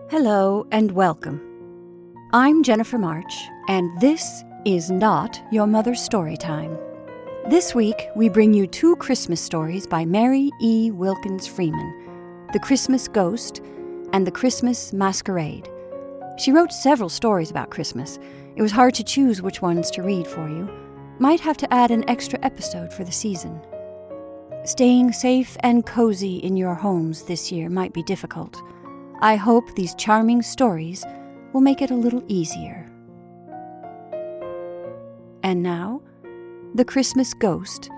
Hello and welcome. I'm Jennifer March, and this is not Your Mother's Story Time. This week, we bring you two Christmas stories by Mary E. Wilkins Freeman, The Christmas Ghost and The Christmas Masquerade. She wrote several stories about Christmas. It was hard to choose which ones to read for you. Might have to add an extra episode for the season. Staying safe and cozy in your homes this year might be difficult. I hope these charming stories will make it a little easier. And now, The Christmas Ghost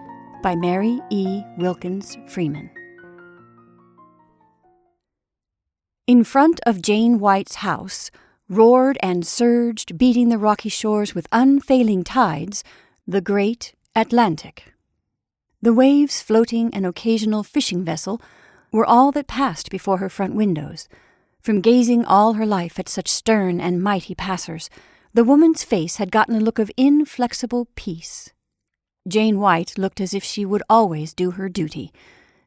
by Mary E. Wilkins Freeman. In front of Jane White's house, roared and surged, beating the rocky shores with unfailing tides, the great Atlantic. The waves floating an occasional fishing vessel were all that passed before her front windows. From gazing all her life at such stern and mighty passers, the woman's face had gotten a look of inflexible peace. Jane White looked as if she would always do her duty,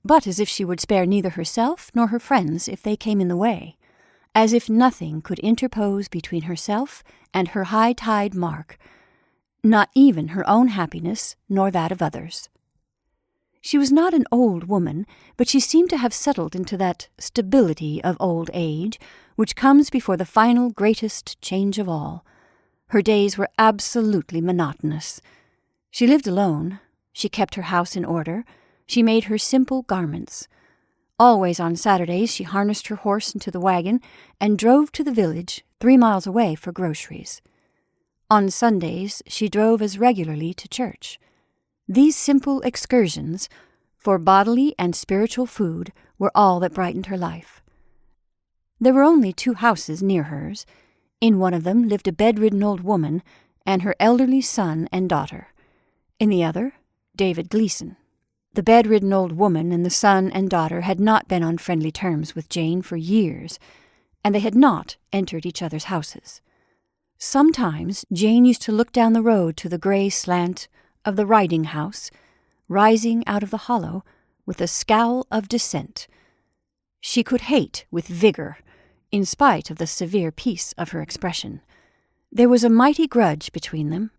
but as if she would spare neither herself nor her friends if they came in the way, as if nothing could interpose between herself and her high-tide mark, not even her own happiness nor that of others. She was not an old woman, but she seemed to have settled into that stability of old age which comes before the final greatest change of all. Her days were absolutely monotonous. She lived alone. She kept her house in order. She made her simple garments. Always on Saturdays she harnessed her horse into the wagon and drove to the village 3 miles away for groceries. On Sundays she drove as regularly to church. These simple excursions, for bodily and spiritual food, were all that brightened her life. There were only 2 houses near hers. In one of them lived a bedridden old woman and her elderly son and daughter. In the other, David Gleason. The bedridden old woman and the son and daughter had not been on friendly terms with Jane for years, and they had not entered each other's houses. Sometimes Jane used to look down the road to the gray slant of the riding house, rising out of the hollow with a scowl of dissent. She could hate with vigor, in spite of the severe peace of her expression. There was a mighty grudge between them.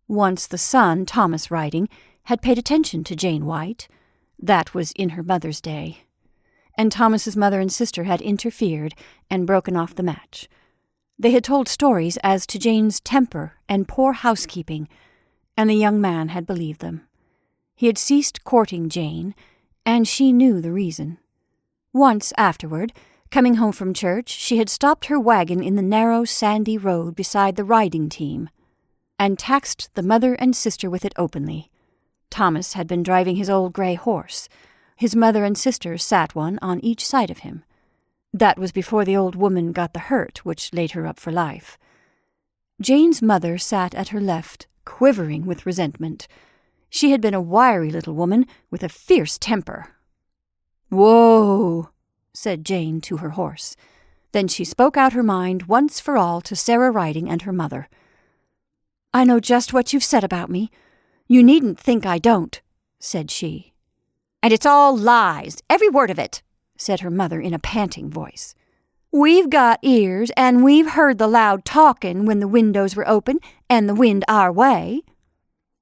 Once the son, Thomas Riding, had paid attention to Jane White. That was in her mother's day. And Thomas's mother and sister had interfered and broken off the match. They had told stories as to Jane's temper and poor housekeeping, and the young man had believed them. He had ceased courting Jane, and she knew the reason. Once afterward, coming home from church, she had stopped her wagon in the narrow, sandy road beside the riding team, and taxed the mother and sister with it openly. Thomas had been driving his old gray horse. His mother and sister sat one on each side of him. That was before the old woman got the hurt which laid her up for life. Jane's mother sat at her left, quivering with resentment. She had been a wiry little woman with a fierce temper. "Whoa," said Jane to her horse. Then she spoke out her mind once for all to Sarah Riding and her mother. "I know just what you've said about me. You needn't think I don't," said she. "And it's all lies, every word of it," said her mother in a panting voice. "We've got ears, and we've heard the loud talkin' when the windows were open and the wind our way,"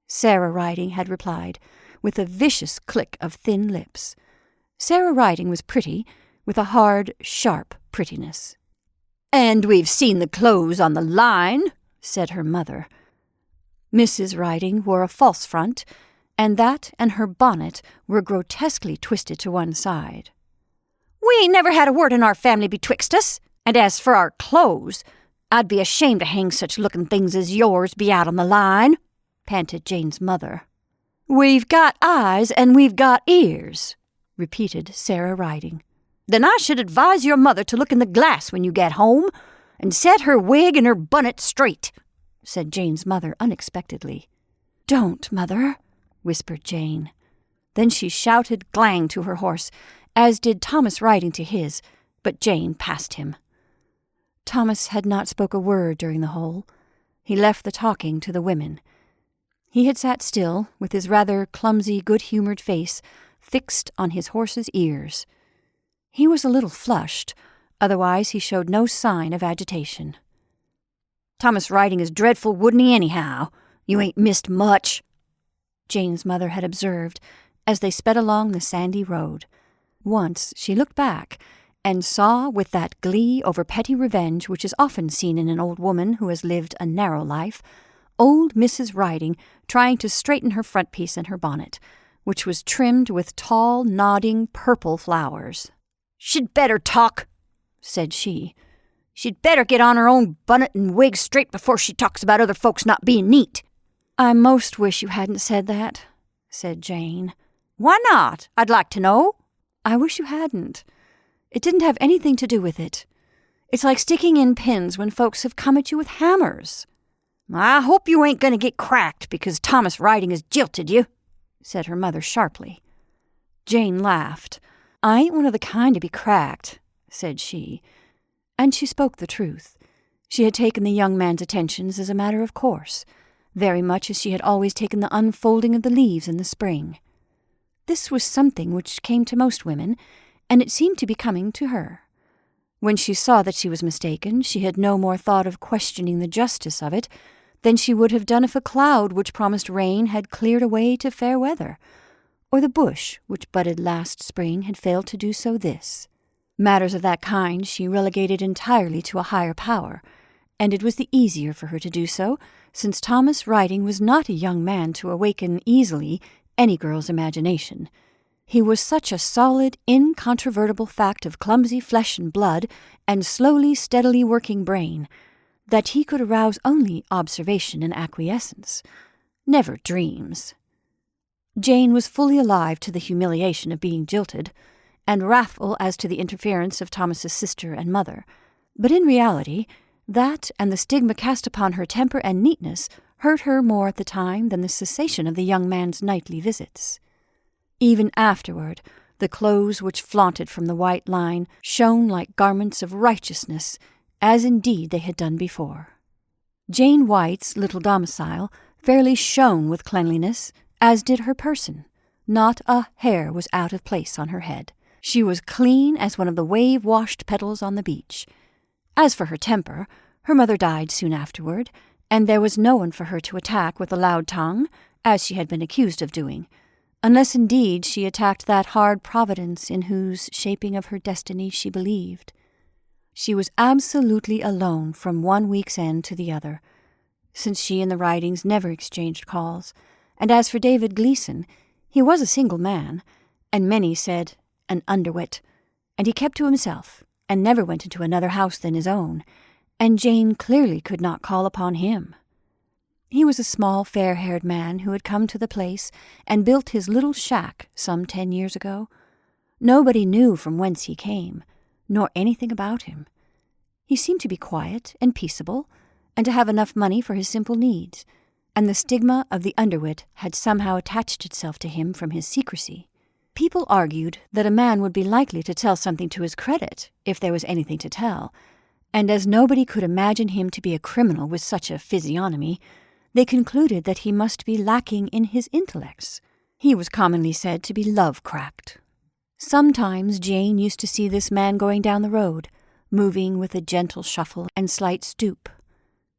Sarah Riding had replied, with a vicious click of thin lips. Sarah Riding was pretty, with a hard, sharp prettiness. "And we've seen the clothes on the line," said her mother. Mrs. Riding wore a false front, and that and her bonnet were grotesquely twisted to one side. "We ain't never had a word in our family betwixt us, and as for our clothes, I'd be ashamed to hang such looking things as yours be out on the line," panted Jane's mother. "We've got eyes and we've got ears," repeated Sarah Riding. "Then I should advise your mother to look in the glass when you get home, and set her wig and her bonnet straight," said Jane's mother unexpectedly. "Don't, Mother," whispered Jane. Then she shouted glang to her horse, as did Thomas Riding to his, but Jane passed him. Thomas had not spoke a word during the whole. He left the talking to the women. He had sat still, with his rather clumsy, good-humored face fixed on his horse's ears. He was a little flushed, Otherwise, he showed no sign of agitation. "Thomas riding is dreadful, wouldn't he, anyhow? You ain't missed much," Jane's mother had observed as they sped along the sandy road. Once she looked back and saw, with that glee over petty revenge which is often seen in an old woman who has lived a narrow life, old Mrs. Riding trying to straighten her front piece and her bonnet, which was trimmed with tall, nodding, purple flowers. "She'd better talk," said she. "She'd better get on her own bonnet and wig straight before she talks about other folks not being neat." "I most wish you hadn't said that," said Jane. "Why not? I'd like to know." "I wish you hadn't. It didn't have anything to do with it. It's like sticking in pins when folks have come at you with hammers." "I hope you ain't going to get cracked because Thomas Riding has jilted you," said her mother sharply. Jane laughed. "I ain't one of the kind to be cracked," said she. And she spoke the truth. She had taken the young man's attentions as a matter of course, very much as she had always taken the unfolding of the leaves in the spring. This was something which came to most women, and it seemed to be coming to her. When she saw that she was mistaken, she had no more thought of questioning the justice of it than she would have done if a cloud which promised rain had cleared away to fair weather, or the bush which budded last spring had failed to do so this. Matters of that kind she relegated entirely to a higher power, and it was the easier for her to do so, since Thomas Riding was not a young man to awaken easily any girl's imagination. He was such a solid, incontrovertible fact of clumsy flesh and blood and slowly, steadily working brain, that he could arouse only observation and acquiescence, never dreams. Jane was fully alive to the humiliation of being jilted, and wrathful as to the interference of Thomas's sister and mother, but in reality, that and the stigma cast upon her temper and neatness hurt her more at the time than the cessation of the young man's nightly visits. Even afterward, the clothes which flaunted from the white line shone like garments of righteousness, as indeed they had done before. Jane White's little domicile fairly shone with cleanliness, as did her person. Not a hair was out of place on her head. She was clean as one of the wave-washed petals on the beach. As for her temper, her mother died soon afterward, and there was no one for her to attack with a loud tongue, as she had been accused of doing, unless indeed she attacked that hard Providence in whose shaping of her destiny she believed. She was absolutely alone from one week's end to the other, since she and the Ridings never exchanged calls, and as for David Gleason, he was a single man, and many said an underwit, and he kept to himself, and never went into another house than his own, and Jane clearly could not call upon him. He was a small, fair-haired man who had come to the place and built his little shack some 10 years ago. Nobody knew from whence he came, nor anything about him. He seemed to be quiet and peaceable, and to have enough money for his simple needs, and the stigma of the underwit had somehow attached itself to him from his secrecy. People argued that a man would be likely to tell something to his credit if there was anything to tell, and as nobody could imagine him to be a criminal with such a physiognomy, they concluded that he must be lacking in his intellects. He was commonly said to be love-cracked. Sometimes Jane used to see this man going down the road, moving with a gentle shuffle and slight stoop,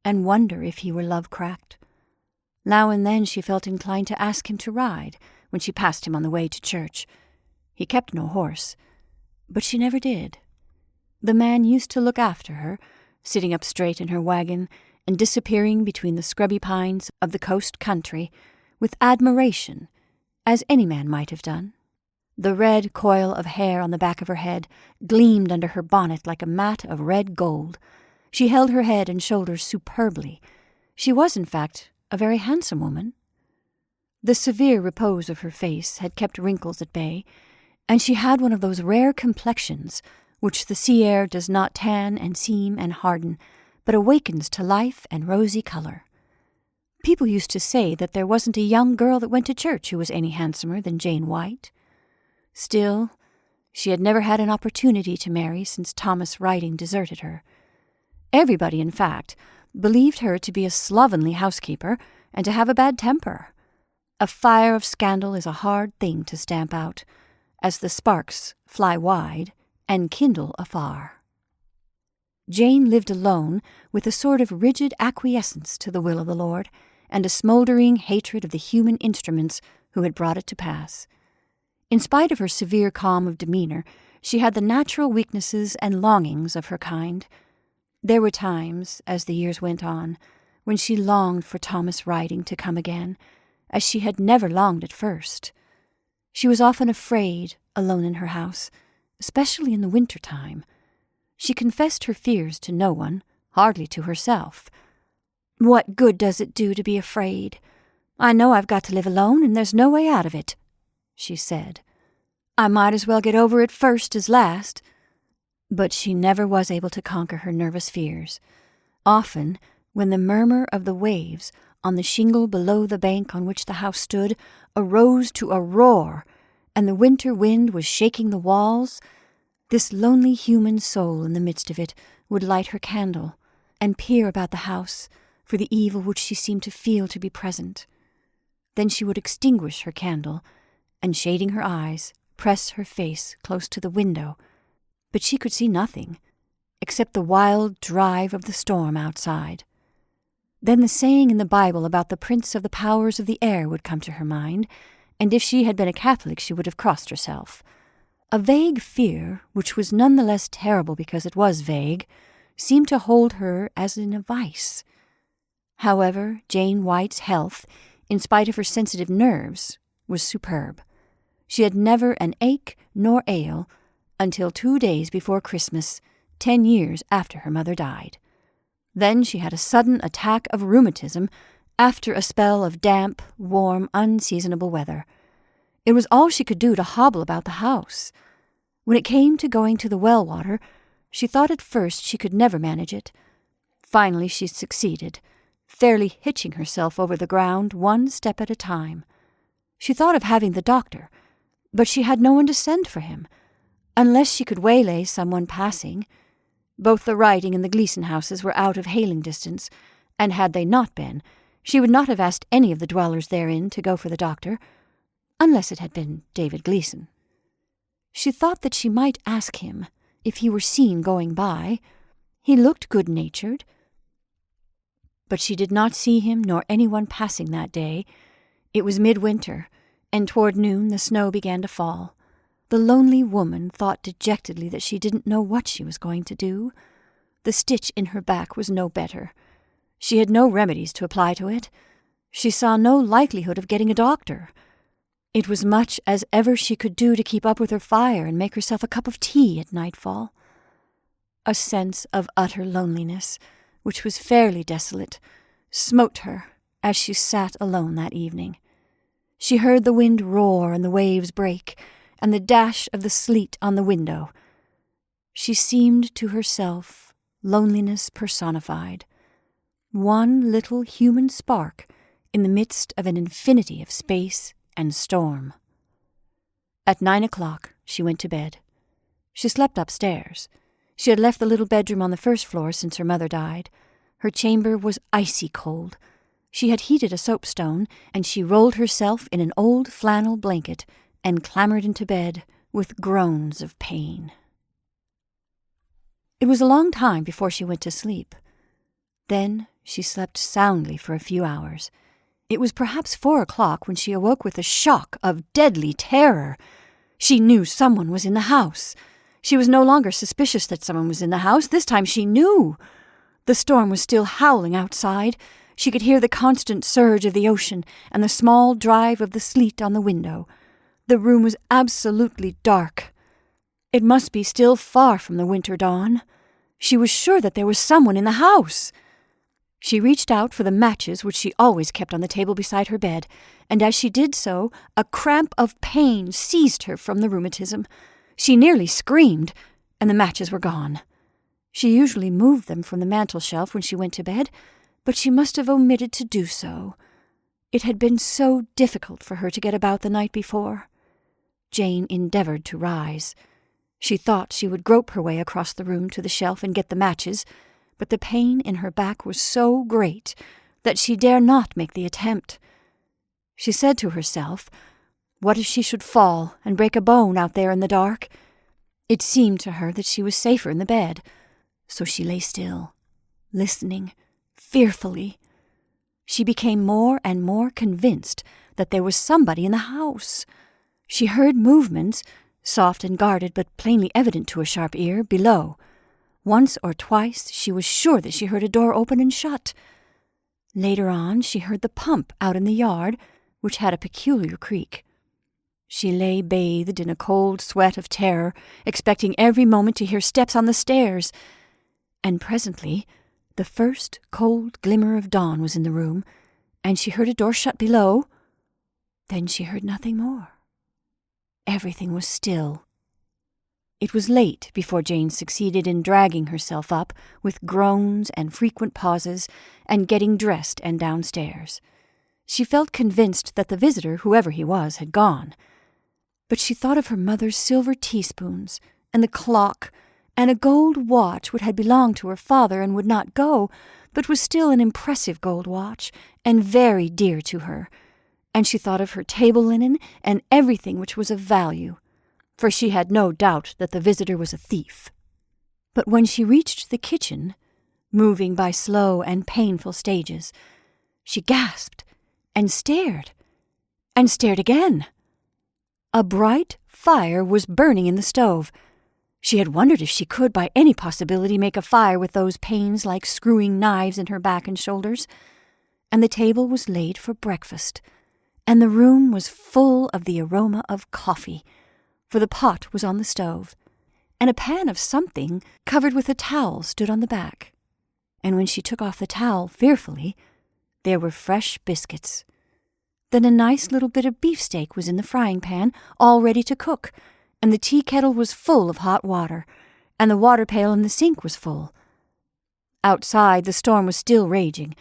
and wonder if he were love-cracked. Now and then she felt inclined to ask him to ride when she passed him on the way to church. He kept no horse, but she never did. The man used to look after her, sitting up straight in her wagon and disappearing between the scrubby pines of the coast country with admiration, as any man might have done. The red coil of hair on the back of her head gleamed under her bonnet like a mat of red gold. She held her head and shoulders superbly. She was, in fact, a very handsome woman. The severe repose of her face had kept wrinkles at bay, and she had one of those rare complexions which the sea air does not tan and seam and harden, but awakens to life and rosy color. People used to say that there wasn't a young girl that went to church who was any handsomer than Jane White. Still, she had never had an opportunity to marry since Thomas Riding deserted her. Everybody, in fact, believed her to be a slovenly housekeeper and to have a bad temper. A fire of scandal is a hard thing to stamp out, as the sparks fly wide and kindle afar. Jane lived alone with a sort of rigid acquiescence to the will of the Lord, and a smouldering hatred of the human instruments who had brought it to pass. In spite of her severe calm of demeanor, she had the natural weaknesses and longings of her kind. There were times, as the years went on, when she longed for Thomas Riding to come again, as she had never longed at first. She was often afraid, alone in her house, especially in the winter time. She confessed her fears to no one, hardly to herself. "What good does it do to be afraid? I know I've got to live alone, and there's no way out of it," she said. "I might as well get over it first as last." But she never was able to conquer her nervous fears. Often, when the murmur of the waves on the shingle below the bank on which the house stood arose to a roar, and the winter wind was shaking the walls, this lonely human soul in the midst of it would light her candle and peer about the house for the evil which she seemed to feel to be present. Then she would extinguish her candle and, shading her eyes, press her face close to the window, but she could see nothing except the wild drive of the storm outside. Then the saying in the Bible about the prince of the powers of the air would come to her mind, and if she had been a Catholic she would have crossed herself. A vague fear, which was none the less terrible because it was vague, seemed to hold her as in a vice. However, Jane White's health, in spite of her sensitive nerves, was superb. She had never an ache nor ail until 2 days before Christmas, 10 years after her mother died. Then she had a sudden attack of rheumatism after a spell of damp, warm, unseasonable weather. It was all she could do to hobble about the house. When it came to going to the well water, she thought at first she could never manage it. Finally she succeeded, fairly hitching herself over the ground 1 step at a time. She thought of having the doctor, but she had no one to send for him, unless she could waylay someone passing. Both the Riding and the Gleason houses were out of hailing distance, and had they not been, she would not have asked any of the dwellers therein to go for the doctor, unless it had been David Gleason. She thought that she might ask him if he were seen going by. He looked good-natured, but she did not see him nor anyone passing that day. It was midwinter, and toward noon the snow began to fall. The lonely woman thought dejectedly that she didn't know what she was going to do. The stitch in her back was no better. She had no remedies to apply to it. She saw no likelihood of getting a doctor. It was much as ever she could do to keep up with her fire and make herself a cup of tea at nightfall. A sense of utter loneliness, which was fairly desolate, smote her as she sat alone that evening. She heard the wind roar and the waves break, and the dash of the sleet on the window. She seemed to herself loneliness personified, one little human spark in the midst of an infinity of space and storm. At 9 o'clock she went to bed. She slept upstairs. She had left the little bedroom on the first floor since her mother died. Her chamber was icy cold. She had heated a soapstone, and she rolled herself in an old flannel blanket and clambered into bed with groans of pain. It was a long time before she went to sleep. Then she slept soundly for a few hours. It was perhaps 4 o'clock when she awoke with a shock of deadly terror. She knew someone was in the house. She was no longer suspicious that someone was in the house. This time she knew. The storm was still howling outside. She could hear the constant surge of the ocean and the small drive of the sleet on the window. The room was absolutely dark. It must be still far from the winter dawn. She was sure that there was someone in the house. She reached out for the matches which she always kept on the table beside her bed, and as she did so, a cramp of pain seized her from the rheumatism. She nearly screamed, and the matches were gone. She usually moved them from the mantel-shelf when she went to bed, but she must have omitted to do so. It had been so difficult for her to get about the night before. Jane endeavored to rise. She thought she would grope her way across the room to the shelf and get the matches, but the pain in her back was so great that she dare not make the attempt. She said to herself, what if she should fall and break a bone out there in the dark? It seemed to her that she was safer in the bed. So she lay still, listening, fearfully. She became more and more convinced that there was somebody in the house. She heard movements, soft and guarded but plainly evident to a sharp ear, below. Once or twice she was sure that she heard a door open and shut. Later on she heard the pump out in the yard, which had a peculiar creak. She lay bathed in a cold sweat of terror, expecting every moment to hear steps on the stairs. And presently the first cold glimmer of dawn was in the room, and she heard a door shut below. Then she heard nothing more. Everything was still. It was late before Jane succeeded in dragging herself up, with groans and frequent pauses, and getting dressed and downstairs. She felt convinced that the visitor, whoever he was, had gone. But she thought of her mother's silver teaspoons, and the clock, and a gold watch which had belonged to her father and would not go, but was still an impressive gold watch, and very dear to her. And she thought of her table linen and everything which was of value, for she had no doubt that the visitor was a thief. But when she reached the kitchen, moving by slow and painful stages, she gasped and stared again. A bright fire was burning in the stove. She had wondered if she could by any possibility make a fire with those pains like screwing knives in her back and shoulders. And the table was laid for breakfast, and the room was full of the aroma of coffee, for the pot was on the stove, and a pan of something covered with a towel stood on the back. And when she took off the towel fearfully, there were fresh biscuits. Then a nice little bit of beefsteak was in the frying pan, all ready to cook, and the tea kettle was full of hot water, and the water pail in the sink was full. Outside the storm was still raging,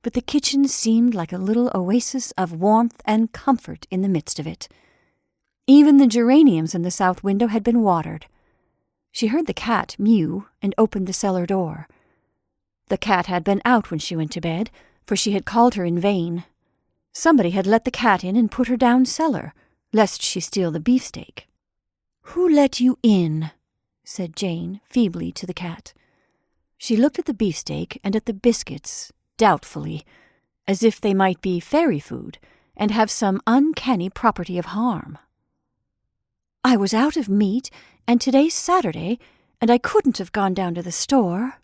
but the kitchen seemed like a little oasis of warmth and comfort in the midst of it. Even the geraniums in the south window had been watered. She heard the cat mew and opened the cellar door. The cat had been out when she went to bed, for she had called her in vain. Somebody had let the cat in and put her down cellar, lest she steal the beefsteak. "Who let you in?" said Jane feebly to the cat. She looked at the beefsteak and at the biscuits doubtfully, as if they might be fairy food and have some uncanny property of harm. "I was out of meat, and today's Saturday, and I couldn't have gone down to the store,"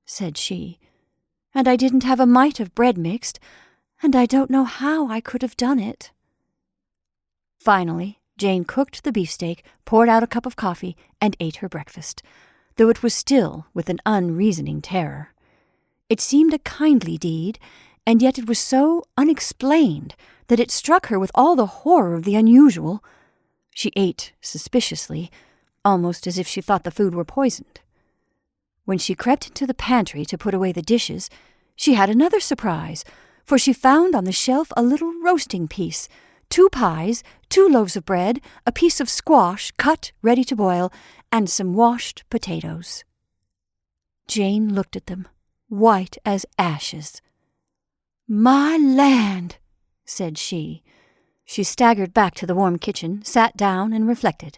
said she. "And I didn't have a mite of bread mixed, and I don't know how I could have done it." Finally, Jane cooked the beefsteak, poured out a cup of coffee, and ate her breakfast, though it was still with an unreasoning terror. It seemed a kindly deed, and yet it was so unexplained that it struck her with all the horror of the unusual. She ate suspiciously, almost as if she thought the food were poisoned. When she crept into the pantry to put away the dishes, she had another surprise, for she found on the shelf a little roasting piece, 2 pies, 2 loaves of bread, a piece of squash cut ready to boil, and some washed potatoes. Jane looked at them, white as ashes. "My land!" said she. She staggered back to the warm kitchen, sat down, and reflected.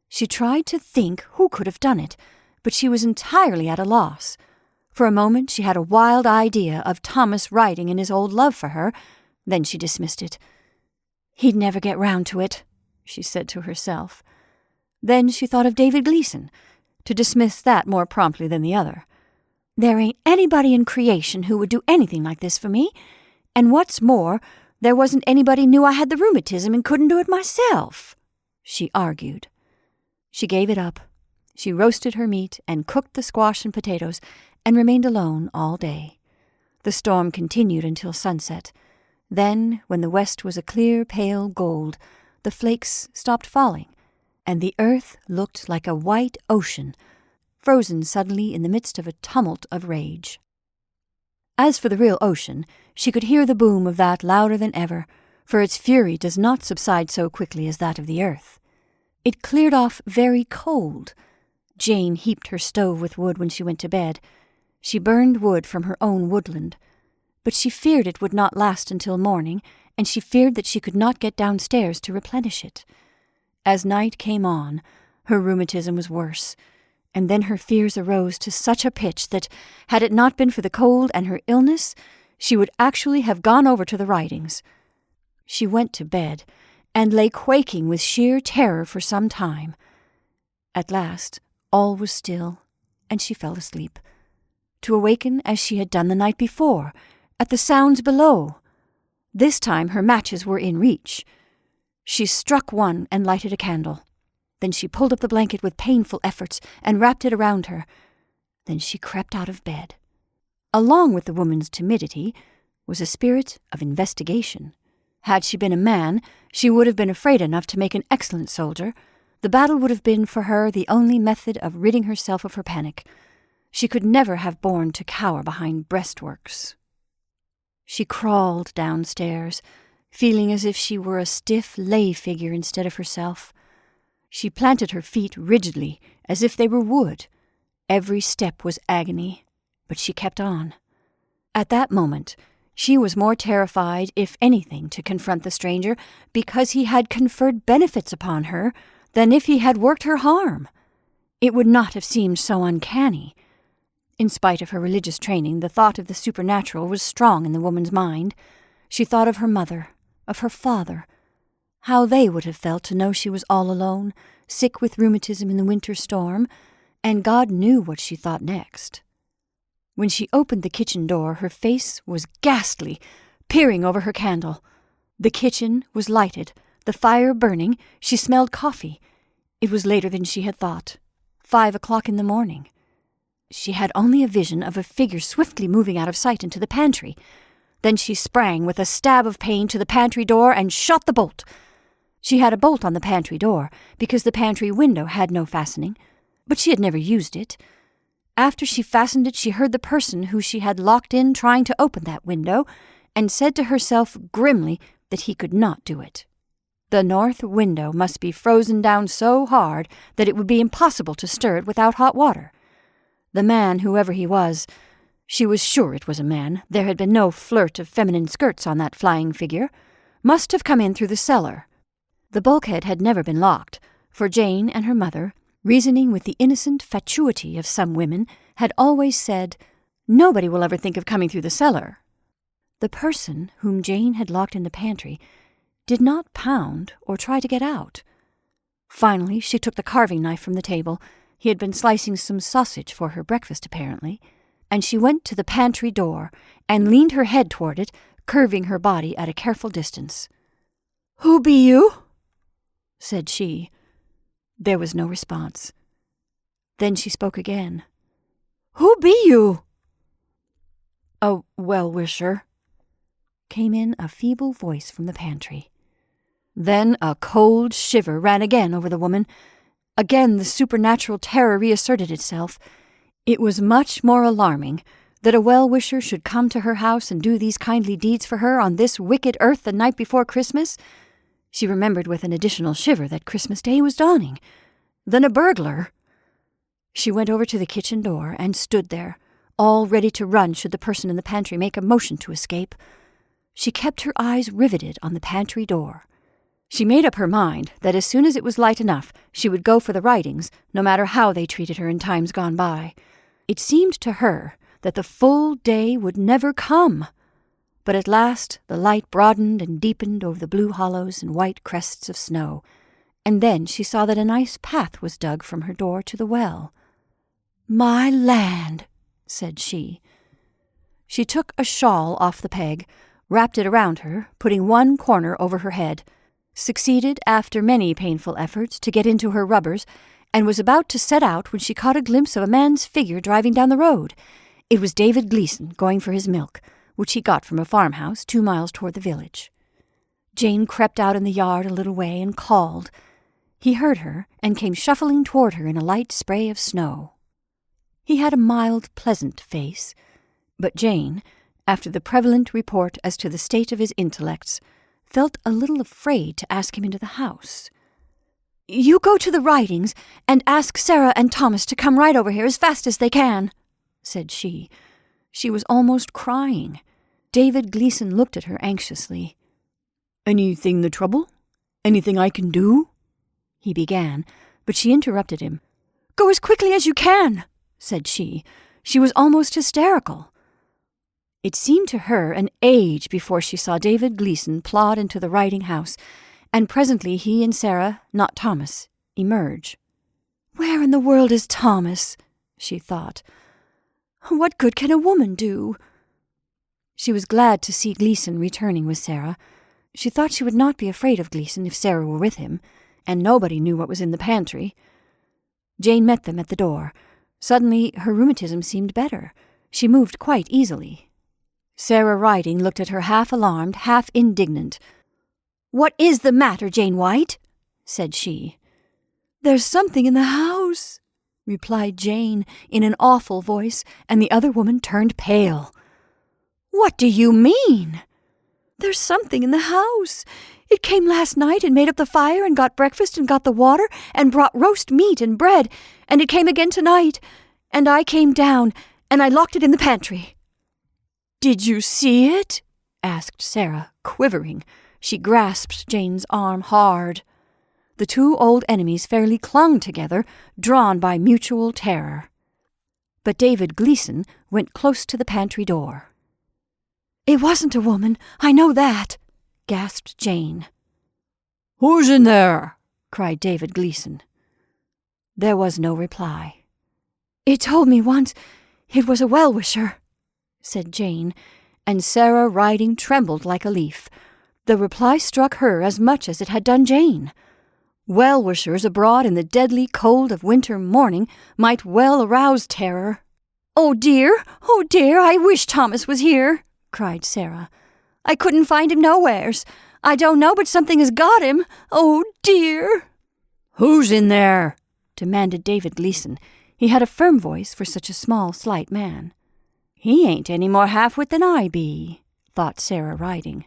She tried to think who could have done it, but she was entirely at a loss. For a moment she had a wild idea of Thomas writing in his old love for her, then she dismissed it. "He'd never get round to it," she said to herself. Then she thought of David Gleason, to dismiss that more promptly than the other. "There ain't anybody in creation who would do anything like this for me, and what's more, there wasn't anybody knew I had the rheumatism and couldn't do it myself," she argued. She gave it up. She roasted her meat and cooked the squash and potatoes, and remained alone all day. The storm continued until sunset. Then, when the west was a clear, pale gold, the flakes stopped falling, and the earth looked like a white ocean, frozen suddenly in the midst of a tumult of rage. As for the real ocean, she could hear the boom of that louder than ever, for its fury does not subside so quickly as that of the earth. It cleared off very cold. Jane heaped her stove with wood when she went to bed. She burned wood from her own woodland, but she feared it would not last until morning, and she feared that she could not get downstairs to replenish it. As night came on, her rheumatism was worse, And then her fears arose to such a pitch that, had it not been for the cold and her illness, she would actually have gone over to the Ridings. She went to bed, and lay quaking with sheer terror for some time. At last, all was still, and she fell asleep, to awaken as she had done the night before, at the sounds below. This time her matches were in reach. She struck one and lighted a candle. Then she pulled up the blanket with painful efforts and wrapped it around her. Then she crept out of bed. Along with the woman's timidity was a spirit of investigation. Had she been a man, she would have been afraid enough to make an excellent soldier. The battle would have been for her the only method of ridding herself of her panic. She could never have borne to cower behind breastworks. She crawled downstairs, feeling as if she were a stiff lay figure instead of herself. She planted her feet rigidly, as if they were wood. Every step was agony, but she kept on. At that moment, she was more terrified, if anything, to confront the stranger, because he had conferred benefits upon her, than if he had worked her harm. It would not have seemed so uncanny. In spite of her religious training, the thought of the supernatural was strong in the woman's mind. She thought of her mother, of her father, how they would have felt to know she was all alone, sick with rheumatism in the winter storm, and God knew what she thought next. When she opened the kitchen door, her face was ghastly, peering over her candle. The kitchen was lighted, the fire burning. She smelled coffee. It was later than she had thought, 5 o'clock in the morning. She had only a vision of a figure swiftly moving out of sight into the pantry. Then she sprang with a stab of pain to the pantry door and shot the bolt. She had a bolt on the pantry door, because the pantry window had no fastening, but she had never used it. After she fastened it, she heard the person who she had locked in trying to open that window, and said to herself grimly that he could not do it. The north window must be frozen down so hard that it would be impossible to stir it without hot water. The man, whoever he was, she was sure it was a man, there had been no flirt of feminine skirts on that flying figure, must have come in through the cellar. The bulkhead had never been locked, for Jane and her mother, reasoning with the innocent fatuity of some women, had always said, "Nobody will ever think of coming through the cellar." The person whom Jane had locked in the pantry did not pound or try to get out. Finally, she took the carving knife from the table. He had been slicing some sausage for her breakfast, apparently, and she went to the pantry door and leaned her head toward it, curving her body at a careful distance. "Who be you?" said she. There was no response. Then she spoke again. "Who be you?" "A well-wisher," came in a feeble voice from the pantry. Then a cold shiver ran again over the woman. Again the supernatural terror reasserted itself. It was much more alarming that a well-wisher should come to her house and do these kindly deeds for her on this wicked earth the night before Christmas. She remembered with an additional shiver that Christmas Day was dawning. Then a burglar. She went over to the kitchen door and stood there, all ready to run should the person in the pantry make a motion to escape. She kept her eyes riveted on the pantry door. She made up her mind that as soon as it was light enough, she would go for the Ridings, no matter how they treated her in times gone by. It seemed to her that the full day would never come. But at last the light broadened and deepened over the blue hollows and white crests of snow, and then she saw that a nice path was dug from her door to the well. "My land," said she. She took a shawl off the peg, wrapped it around her, putting one corner over her head, succeeded after many painful efforts to get into her rubbers, and was about to set out when she caught a glimpse of a man's figure driving down the road. It was David Gleason going for his milk, which he got from a farmhouse 2 miles toward the village. Jane crept out in the yard a little way and called. He heard her and came shuffling toward her in a light spray of snow. He had a mild, pleasant face, but Jane, after the prevalent report as to the state of his intellects, felt a little afraid to ask him into the house. "You go to the Ridings and ask Sarah and Thomas to come right over here as fast as they can," said she. She was almost crying. David Gleason looked at her anxiously. "Anything the trouble? Anything I can do?" he began, but she interrupted him. Go as quickly as you can, said she. She was almost hysterical. It seemed to her an age before she saw David Gleason plod into the writing house, and presently he and Sarah, not Thomas, emerge. Where in the world is Thomas? She thought. What good can a woman do? She was glad to see Gleason returning with Sarah. She thought she would not be afraid of Gleason if Sarah were with him, and nobody knew what was in the pantry. Jane met them at the door. Suddenly her rheumatism seemed better. She moved quite easily. Sarah Riding looked at her half alarmed, half indignant. "What is the matter, Jane White?" said she. "There's something in the house," replied Jane in an awful voice, and the other woman turned pale. "What do you mean?" "There's something in the house. It came last night and made up the fire and got breakfast and got the water and brought roast meat and bread, and it came again tonight, and I came down and I locked it in the pantry." "Did you see it?" asked Sarah, quivering. She grasped Jane's arm hard. The two old enemies fairly clung together, drawn by mutual terror. But David Gleason went close to the pantry door. "It wasn't a woman, I know that," gasped Jane. "Who's in there?" cried David Gleason. There was no reply. "It told me once it was a well-wisher," said Jane, and Sarah Riding trembled like a leaf. The reply struck her as much as it had done Jane. Well-wishers abroad in the deadly cold of winter morning might well arouse terror. Oh dear, I wish Thomas was here," cried Sarah. "I couldn't find him nowheres. I don't know, but something has got him. Oh dear." "Who's in there?" demanded David Gleason. He had a firm voice for such a small, slight man. "He ain't any more half-wit than I be," thought Sarah Riding.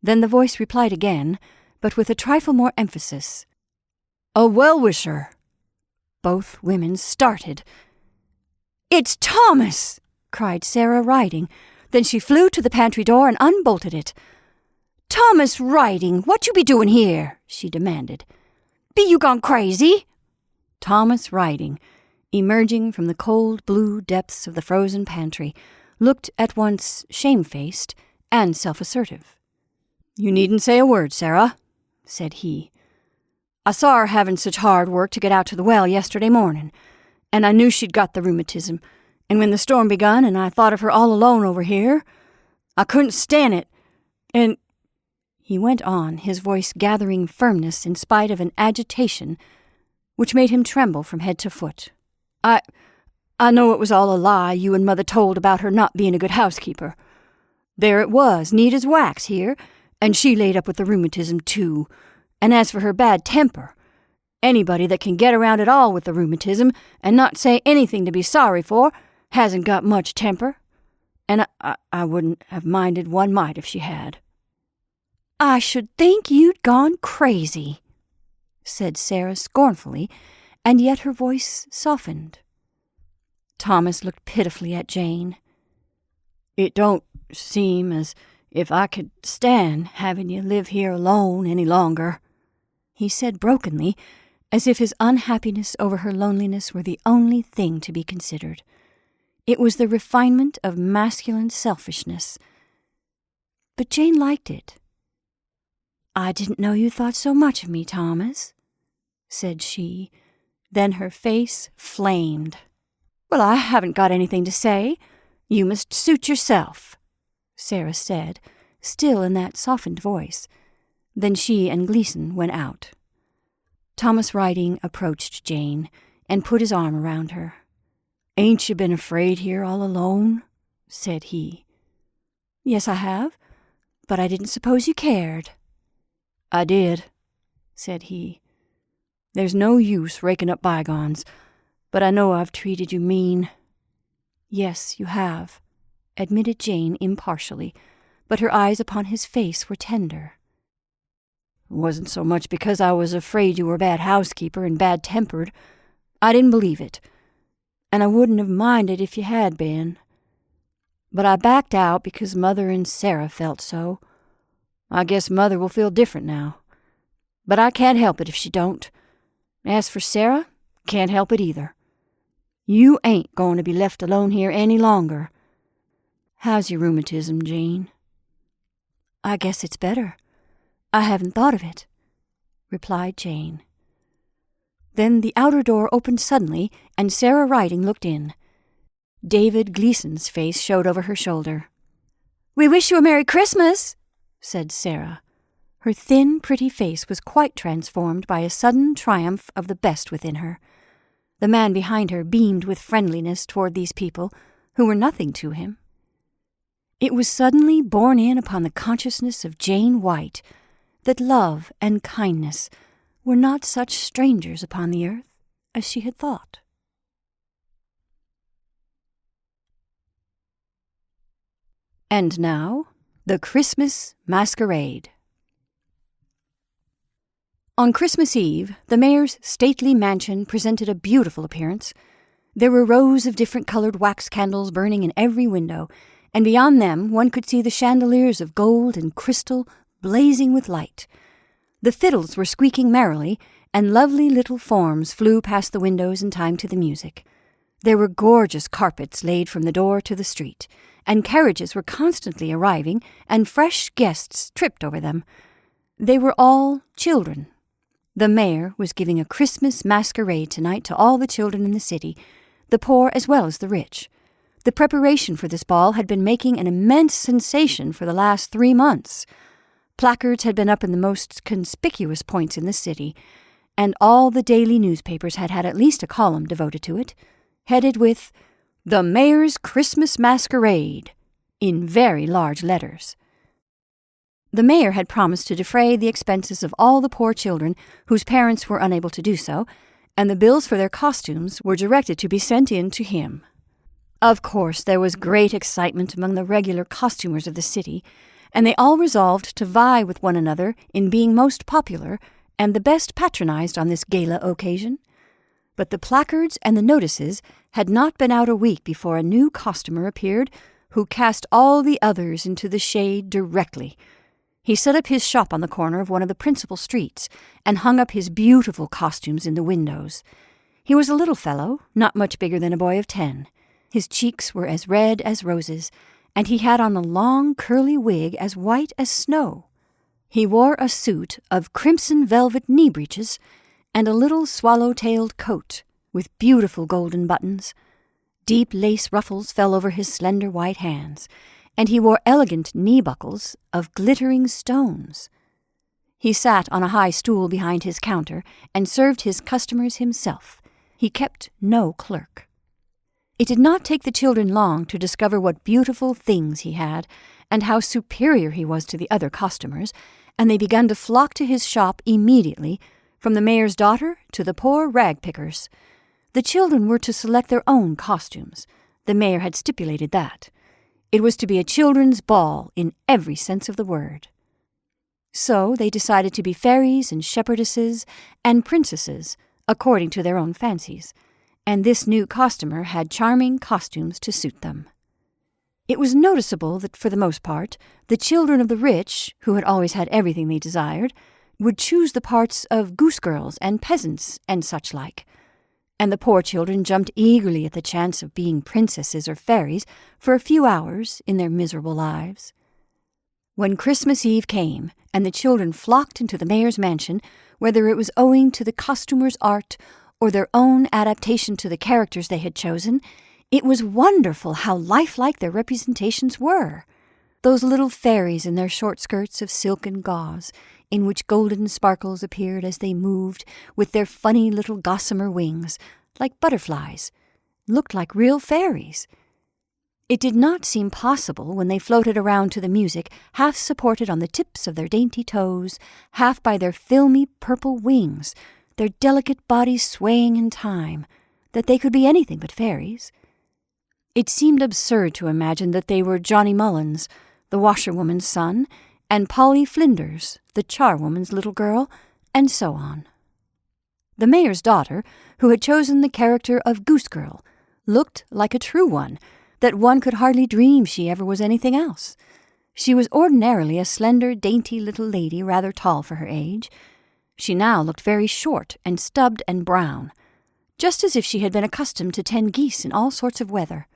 Then the voice replied again, but with a trifle more emphasis. "A well-wisher." Both women started. "It's Thomas!" cried Sarah Riding. Then she flew to the pantry door and unbolted it. "Thomas Riding, what you be doing here?" she demanded. "Be you gone crazy?" Thomas Riding, emerging from the cold blue depths of the frozen pantry, looked at once shamefaced and self-assertive. "You needn't say a word, Sarah," said he. "I saw her having such hard work to get out to the well yesterday morning, and I knew she'd got the rheumatism, and when the storm begun and I thought of her all alone over here, I couldn't stand it, and—" He went on, his voice gathering firmness in spite of an agitation which made him tremble from head to foot. I know it was all a lie you and Mother told about her not being a good housekeeper. There it was, neat as wax here, and she laid up with the rheumatism too. And as for her bad temper, anybody that can get around at all with the rheumatism and not say anything to be sorry for hasn't got much temper. And I wouldn't have minded one mite if she had." "I should think you'd gone crazy," said Sarah scornfully, and yet her voice softened. Thomas looked pitifully at Jane. "It don't seem as if I could stand having you live here alone any longer," he said brokenly, as if his unhappiness over her loneliness were the only thing to be considered. It was the refinement of masculine selfishness. But Jane liked it. "I didn't know you thought so much of me, Thomas," said she. Then her face flamed. "Well, I haven't got anything to say. You must suit yourself," Sarah said, still in that softened voice. Then she and Gleason went out. Thomas Riding approached Jane and put his arm around her. "Ain't you been afraid here all alone?" said he. "Yes, I have, but I didn't suppose you cared." "I did," said he. "There's no use raking up bygones, but I know I've treated you mean." "Yes, you have," admitted Jane impartially, but her eyes upon his face were tender. "It wasn't so much because I was afraid you were a bad housekeeper and bad-tempered. I didn't believe it, and I wouldn't have minded if you had been. But I backed out because Mother and Sarah felt so. I guess Mother will feel different now, but I can't help it if she don't. As for Sarah, Can't help it either. You ain't going to be left alone here any longer. How's your rheumatism, Jane?" "I guess it's better. I haven't thought of it," replied Jane. Then the outer door opened suddenly, and Sarah Riding looked in. David Gleason's face showed over her shoulder. "We wish you a Merry Christmas," said Sarah. Her thin, pretty face was quite transformed by a sudden triumph of the best within her. The man behind her beamed with friendliness toward these people, who were nothing to him. It was suddenly borne in upon the consciousness of Jane White that love and kindness were not such strangers upon the earth as she had thought. And now, the Christmas Masquerade. On Christmas Eve, the mayor's stately mansion presented a beautiful appearance. There were rows of different-colored wax candles burning in every window, and beyond them one could see the chandeliers of gold and crystal blazing with light. The fiddles were squeaking merrily, and lovely little forms flew past the windows in time to the music. There were gorgeous carpets laid from the door to the street, and carriages were constantly arriving, and fresh guests tripped over them. They were all children. The mayor was giving a Christmas masquerade tonight to all the children in the city, the poor as well as the rich. The preparation for this ball had been making an immense sensation for the last 3 months. Placards had been up in the most conspicuous points in the city, and all the daily newspapers had had at least a column devoted to it, headed with "The Mayor's Christmas Masquerade" in very large letters. The mayor had promised to defray the expenses of all the poor children whose parents were unable to do so, and the bills for their costumes were directed to be sent in to him. Of course, there was great excitement among the regular costumers of the city, and they all resolved to vie with one another in being most popular and the best patronized on this gala occasion. But the placards and the notices had not been out a week before a new costumer appeared who cast all the others into the shade directly. He set up his shop on the corner of one of the principal streets and hung up his beautiful costumes in the windows. He was a little fellow, not much bigger than a boy of 10. His cheeks were as red as roses, and he had on a long curly wig as white as snow. He wore a suit of crimson velvet knee breeches and a little swallow-tailed coat with beautiful golden buttons. Deep lace ruffles fell over his slender white hands, and he wore elegant knee-buckles of glittering stones. He sat on a high stool behind his counter and served his customers himself. He kept no clerk. It did not take the children long to discover what beautiful things he had, and how superior he was to the other costumers, and they began to flock to his shop immediately, from the mayor's daughter to the poor rag-pickers. The children were to select their own costumes. The mayor had stipulated that. It was to be a children's ball in every sense of the word. So they decided to be fairies and shepherdesses and princesses, according to their own fancies, and this new costumer had charming costumes to suit them. It was noticeable that, for the most part, the children of the rich, who had always had everything they desired, would choose the parts of goose-girls and peasants and such like, and the poor children jumped eagerly at the chance of being princesses or fairies for a few hours in their miserable lives. When Christmas Eve came, and the children flocked into the mayor's mansion, whether it was owing to the costumer's art or their own adaptation to the characters they had chosen, it was wonderful how lifelike their representations were. Those little fairies in their short skirts of silk and gauze, in which golden sparkles appeared as they moved with their funny little gossamer wings, like butterflies, looked like real fairies. It did not seem possible when they floated around to the music, half supported on the tips of their dainty toes, half by their filmy purple wings, their delicate bodies swaying in time, that they could be anything but fairies. It seemed absurd to imagine that they were Johnny Mullins, the washerwoman's son, and Polly Flinders, the charwoman's little girl, and so on. The mayor's daughter, who had chosen the character of Goose Girl, looked like a true one, that one could hardly dream she ever was anything else. She was ordinarily a slender, dainty little lady, rather tall for her age. She now looked very short and stubbed and brown. just as if she had been accustomed to tend geese in all sorts of weather.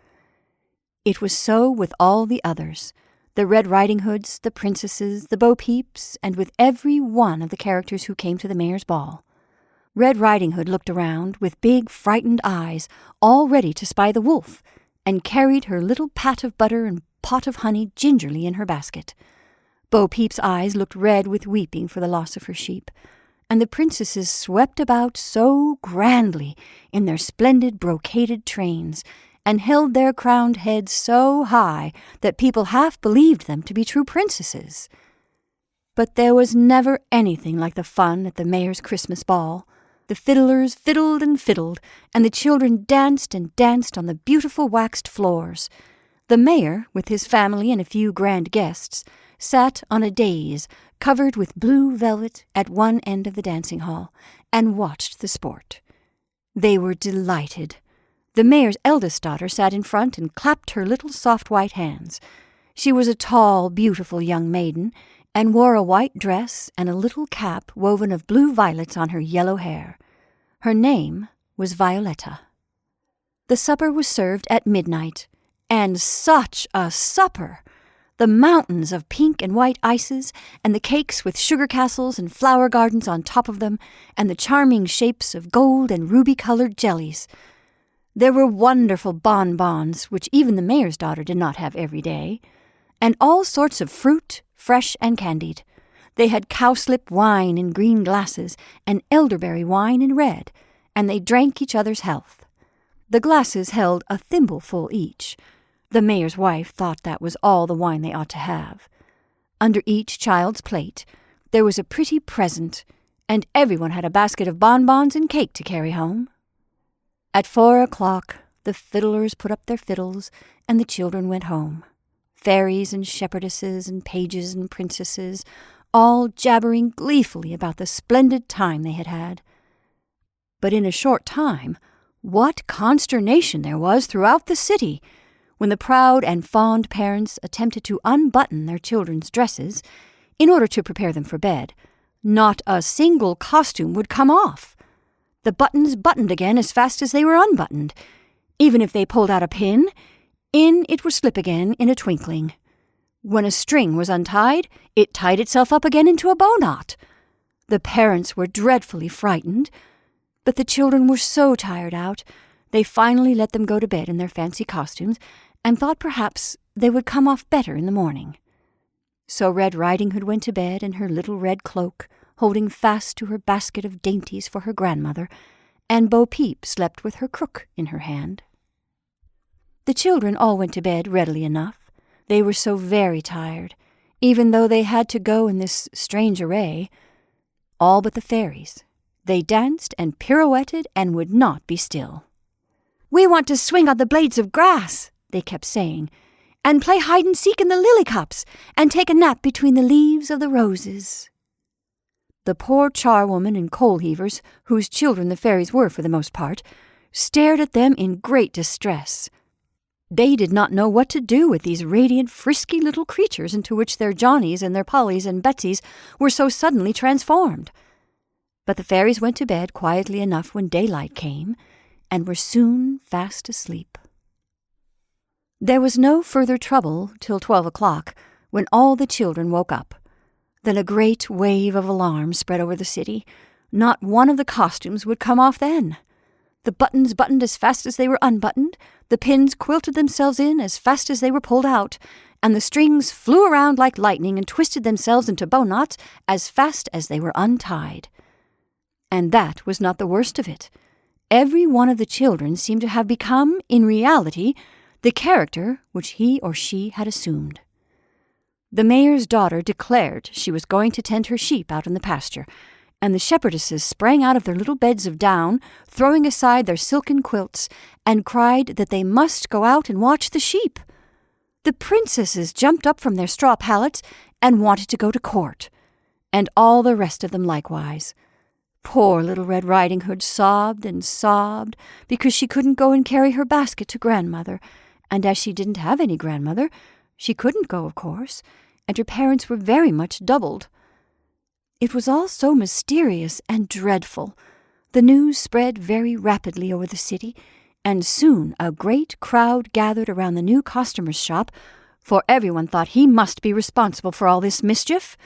It was so with all the others, the Red Riding Hoods, the princesses, the Bo Peeps, and with every one of the characters who came to the mayor's ball. Red Riding Hood looked around with big, frightened eyes, all ready to spy the wolf, and carried her little pat of butter and pot of honey gingerly in her basket. Bo Peep's eyes looked red with weeping for the loss of her sheep, and the princesses swept about so grandly in their splendid brocaded trains, and held their crowned heads so high that people half believed them to be true princesses. But there was never anything like the fun at the mayor's Christmas ball. The fiddlers fiddled and fiddled, and the children danced and danced on the beautiful waxed floors. The mayor, with his family and a few grand guests, sat on a dais covered with blue velvet at one end of the dancing hall, and watched the sport. They were delighted. The mayor's eldest daughter sat in front and clapped her little soft white hands. She was a tall, beautiful young maiden, and wore a white dress and a little cap woven of blue violets on her yellow hair. Her name was Violetta. The supper was served at midnight, and such a supper! The mountains of pink and white ices, and the cakes with sugar castles and flower gardens on top of them, and the charming shapes of gold and ruby-colored jellies. There were wonderful bonbons, which even the mayor's daughter did not have every day, and all sorts of fruit, fresh and candied. They had cowslip wine in green glasses, and elderberry wine in red, and they drank each other's health. The glasses held a thimbleful each. The mayor's wife thought that was all the wine they ought to have. Under each child's plate there was a pretty present, and everyone had a basket of bonbons and cake to carry home. At 4 o'clock the fiddlers put up their fiddles, and the children went home. Fairies and shepherdesses and pages and princesses, all jabbering gleefully about the splendid time they had had. But in a short time, what consternation there was throughout the city! When the proud and fond parents attempted to unbutton their children's dresses, in order to prepare them for bed, not a single costume would come off. The buttons buttoned again as fast as they were unbuttoned. Even if they pulled out a pin, in it would slip again in a twinkling. When a string was untied, it tied itself up again into a bow knot. The parents were dreadfully frightened, but the children were so tired out, they finally let them go to bed in their fancy costumes, and thought perhaps they would come off better in the morning. So Red Riding Hood went to bed in her little red cloak, holding fast to her basket of dainties for her grandmother, and Bo Peep slept with her crook in her hand. The children all went to bed readily enough. They were so very tired, even though they had to go in this strange array. All but the fairies. They danced and pirouetted and would not be still. "We want to swing on the blades of grass," they kept saying, "and play hide-and-seek in the lily cups, and take a nap between the leaves of the roses." The poor charwoman and coal-heavers, whose children the fairies were for the most part, stared at them in great distress. They did not know what to do with these radiant, frisky little creatures into which their Johnnies and their Pollys and Betsies were so suddenly transformed. But the fairies went to bed quietly enough when daylight came, and were soon fast asleep. There was no further trouble till 12 o'clock, when all the children woke up. Then a great wave of alarm spread over the city. Not one of the costumes would come off then. The buttons buttoned as fast as they were unbuttoned, the pins quilted themselves in as fast as they were pulled out, and the strings flew around like lightning and twisted themselves into bow knots as fast as they were untied. And that was not the worst of it. Every one of the children seemed to have become, in reality, the character which he or she had assumed. The mayor's daughter declared she was going to tend her sheep out in the pasture, and the shepherdesses sprang out of their little beds of down, throwing aside their silken quilts, and cried that they must go out and watch the sheep. The princesses jumped up from their straw pallets and wanted to go to court, and all the rest of them likewise. Poor little Red Riding Hood sobbed and sobbed because she couldn't go and carry her basket to grandmother, and as she didn't have any grandmother, she couldn't go, of course, and her parents were very much doubled. It was all so mysterious and dreadful. The news spread very rapidly over the city, and soon a great crowd gathered around the new costumer's shop, for everyone thought he must be responsible for all this mischief.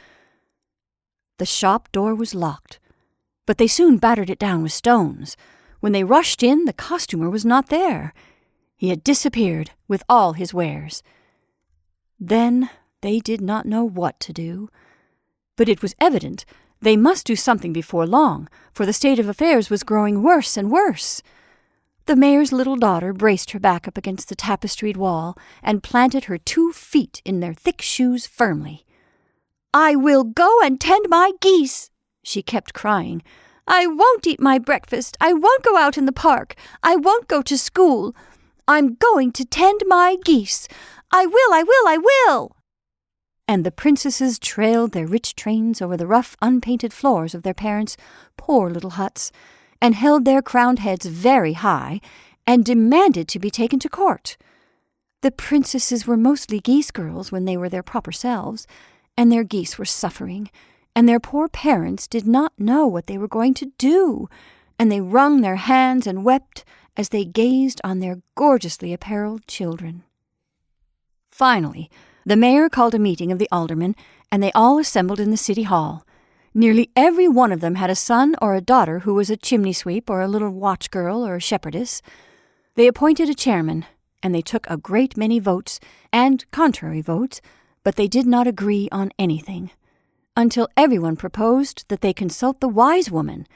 The shop door was locked, but they soon battered it down with stones. When they rushed in, the costumer was not there. He had disappeared with all his wares. Then they did not know what to do. But it was evident they must do something before long, for the state of affairs was growing worse and worse. The mayor's little daughter braced her back up against the tapestried wall and planted her 2 feet in their thick shoes firmly. "I will go and tend my geese," she kept crying. "I won't eat my breakfast. I won't go out in the park. I won't go to school. I'm going to tend my geese. I will, I will, I will." And the princesses trailed their rich trains over the rough, unpainted floors of their parents' poor little huts, and held their crowned heads very high, and demanded to be taken to court. The princesses were mostly geese girls when they were their proper selves, and their geese were suffering, and their poor parents did not know what they were going to do, and they wrung their hands and wept as they gazed on their gorgeously apparelled children. Finally, the mayor called a meeting of the aldermen, and they all assembled in the city hall. Nearly every one of them had a son or a daughter who was a chimney sweep or a little watch girl or a shepherdess. They appointed a chairman, and they took a great many votes and contrary votes, but they did not agree on anything, until everyone proposed that they consult the wise woman.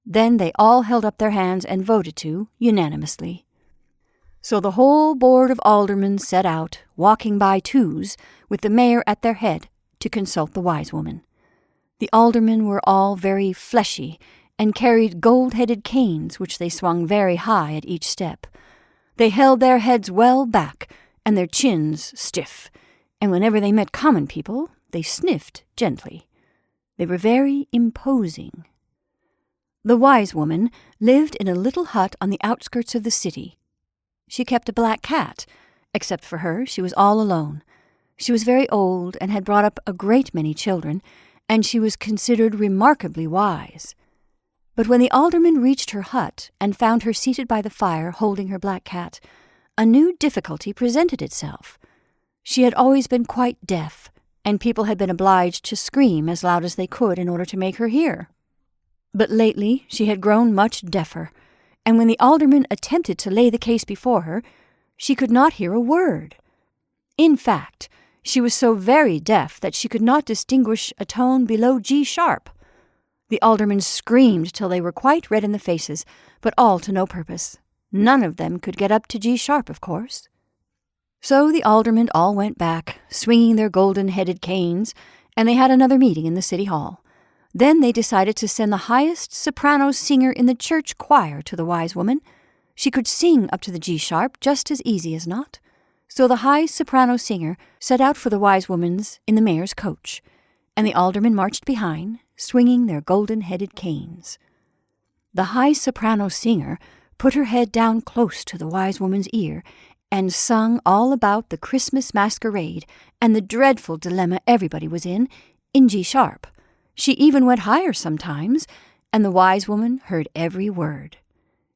Then they all held up their hands and voted to unanimously. So the whole board of aldermen set out, walking by twos, with the mayor at their head, to consult the wise woman. The aldermen were all very fleshy, and carried gold-headed canes which they swung very high at each step. They held their heads well back, and their chins stiff, and whenever they met common people, they sniffed gently. They were very imposing. The wise woman lived in a little hut on the outskirts of the city. She kept a black cat. Except for her, she was all alone. She was very old and had brought up a great many children, and she was considered remarkably wise. But when the alderman reached her hut and found her seated by the fire holding her black cat, a new difficulty presented itself. She had always been quite deaf, and people had been obliged to scream as loud as they could in order to make her hear. But lately she had grown much deafer, and when the alderman attempted to lay the case before her, she could not hear a word. In fact, she was so very deaf that she could not distinguish a tone below G sharp. The aldermen screamed till they were quite red in the faces, but all to no purpose. None of them could get up to G sharp, of course. So the aldermen all went back, swinging their golden-headed canes, and they had another meeting in the city hall. Then they decided to send the highest soprano singer in the church choir to the wise woman. She could sing up to the G sharp just as easy as not. So the high soprano singer set out for the wise woman's in the mayor's coach, and the aldermen marched behind, swinging their golden-headed canes. The high soprano singer put her head down close to the wise woman's ear and sung all about the Christmas Masquerade and the dreadful dilemma everybody was in G sharp. She even went higher sometimes, and the wise woman heard every word.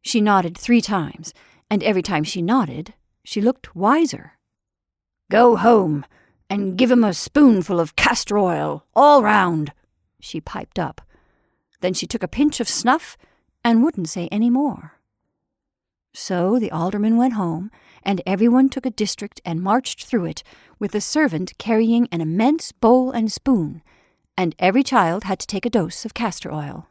She nodded 3 times, and every time she nodded, she looked wiser. "Go home, and give 'em a spoonful of castor oil, all round," she piped up. Then she took a pinch of snuff, and wouldn't say any more. So the alderman went home, and everyone took a district and marched through it, with the servant carrying an immense bowl and spoon, and every child had to take a dose of castor oil.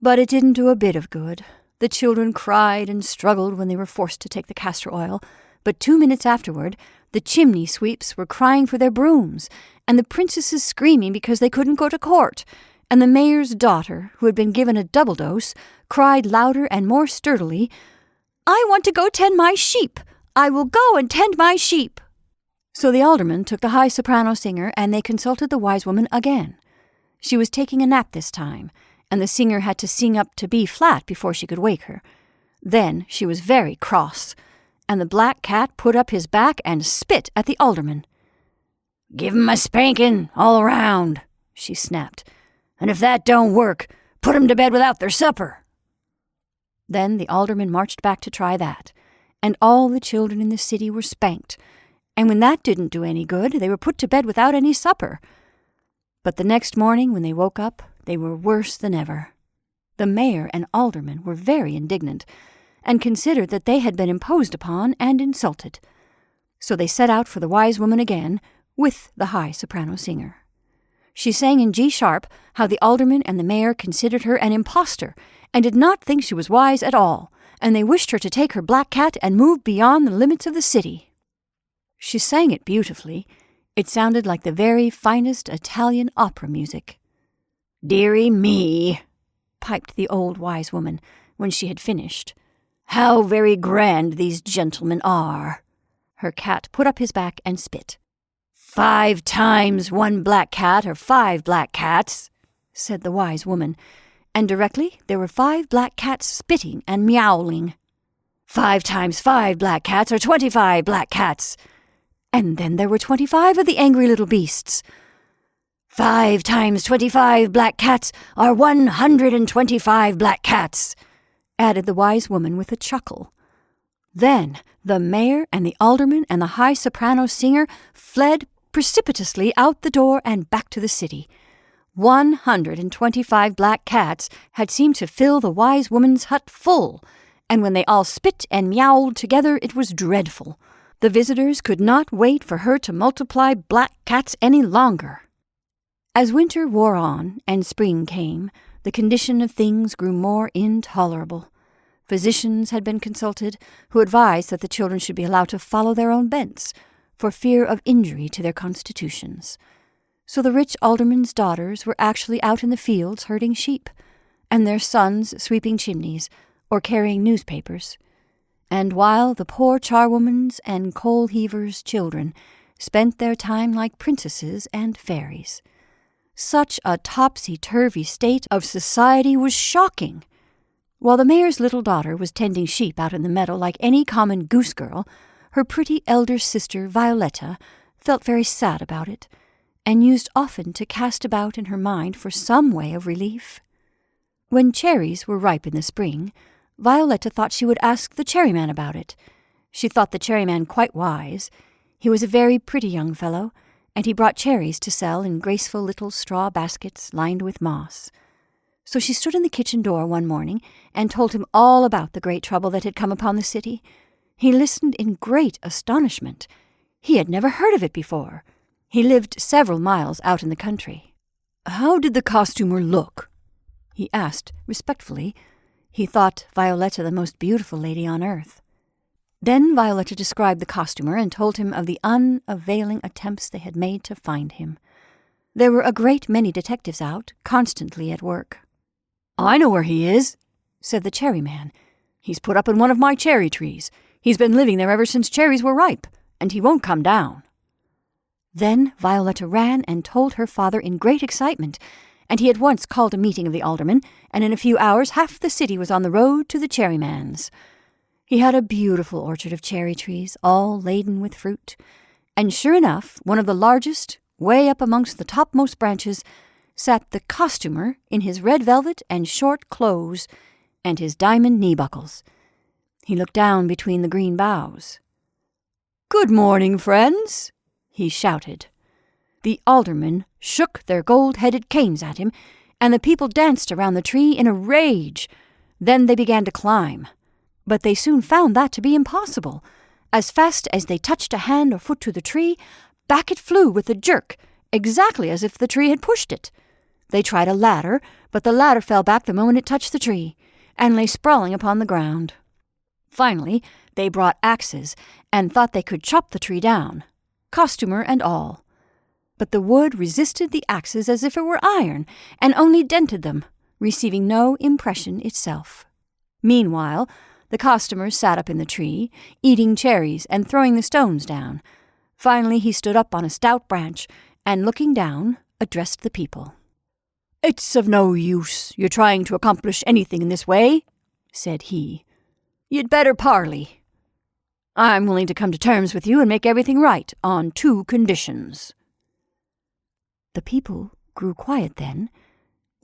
But it didn't do a bit of good. The children cried and struggled when they were forced to take the castor oil, but 2 minutes afterward, the chimney sweeps were crying for their brooms, and the princesses screaming because they couldn't go to court, and the mayor's daughter, who had been given a double dose, cried louder and more sturdily, "I want to go tend my sheep! I will go and tend my sheep!" So the alderman took the high soprano singer, and they consulted the wise woman again. She was taking a nap this time, and the singer had to sing up to B flat before she could wake her. Then she was very cross, and the black cat put up his back and spit at the alderman. "Give 'em a spankin' all around," she snapped, "and if that don't work, put 'em to bed without their supper." Then the alderman marched back to try that, and all the children in the city were spanked, and when that didn't do any good, they were put to bed without any supper. But the next morning, when they woke up, they were worse than ever. The mayor and aldermen were very indignant, and considered that they had been imposed upon and insulted. So they set out for the wise woman again, with the high soprano singer. She sang in G sharp how the alderman and the mayor considered her an impostor, and did not think she was wise at all, and they wished her to take her black cat and move beyond the limits of the city. She sang it beautifully. It sounded like the very finest Italian opera music. "Dearie me," piped the old wise woman when she had finished. "How very grand these gentlemen are." Her cat put up his back and spit. "5 times 1 black cat are 5 black cats," said the wise woman, and directly there were 5 black cats spitting and meowling. "5 times 5 black cats are 25 black cats." And then there were 25 of the angry little beasts. "5 times 25 black cats are 125 black cats," added the wise woman with a chuckle. Then the mayor and the alderman and the high soprano singer fled precipitously out the door and back to the city. 125 black cats had seemed to fill the wise woman's hut full, and when they all spit and meowed together, it was dreadful. The visitors could not wait for her to multiply black cats any longer. As winter wore on and spring came, the condition of things grew more intolerable. Physicians had been consulted, who advised that the children should be allowed to follow their own bents, for fear of injury to their constitutions. So the rich alderman's daughters were actually out in the fields herding sheep, and their sons sweeping chimneys or carrying newspapers. And while the poor charwoman's and coal-heaver's children spent their time like princesses and fairies. Such a topsy-turvy state of society was shocking. While the mayor's little daughter was tending sheep out in the meadow like any common goose girl, her pretty elder sister Violetta felt very sad about it, and used often to cast about in her mind for some way of relief. When cherries were ripe in the spring, Violetta thought she would ask the cherryman about it. She thought the cherryman quite wise. He was a very pretty young fellow, and he brought cherries to sell in graceful little straw baskets lined with moss. So she stood in the kitchen door one morning and told him all about the great trouble that had come upon the city. He listened in great astonishment. He had never heard of it before. He lived several miles out in the country. "How did the costumer look?" he asked respectfully. He thought Violetta the most beautiful lady on earth. Then Violetta described the costumer and told him of the unavailing attempts they had made to find him. There were a great many detectives out, constantly at work. "I know where he is," said the cherryman. "He's put up in one of my cherry trees. He's been living there ever since cherries were ripe, and he won't come down." Then Violetta ran and told her father in great excitement, and he at once called a meeting of the aldermen, and in a few hours half the city was on the road to the cherryman's. He had a beautiful orchard of cherry trees, all laden with fruit, and sure enough, one of the largest, way up amongst the topmost branches, sat the costumer in his red velvet and short clothes, and his diamond knee-buckles. He looked down between the green boughs. "Good morning, friends," he shouted. The aldermen shook their gold-headed canes at him, and the people danced around the tree in a rage. Then they began to climb. But they soon found that to be impossible. As fast as they touched a hand or foot to the tree, back it flew with a jerk, exactly as if the tree had pushed it. They tried a ladder, but the ladder fell back the moment it touched the tree, and lay sprawling upon the ground. Finally, they brought axes, and thought they could chop the tree down, costumer and all. But the wood resisted the axes as if it were iron, and only dented them, receiving no impression itself. Meanwhile, the costumer sat up in the tree, eating cherries and throwing the stones down. Finally he stood up on a stout branch, and looking down, addressed the people. "It's of no use your trying to accomplish anything in this way," said he. "You'd better parley. I'm willing to come to terms with you and make everything right on 2 conditions. The people grew quiet then,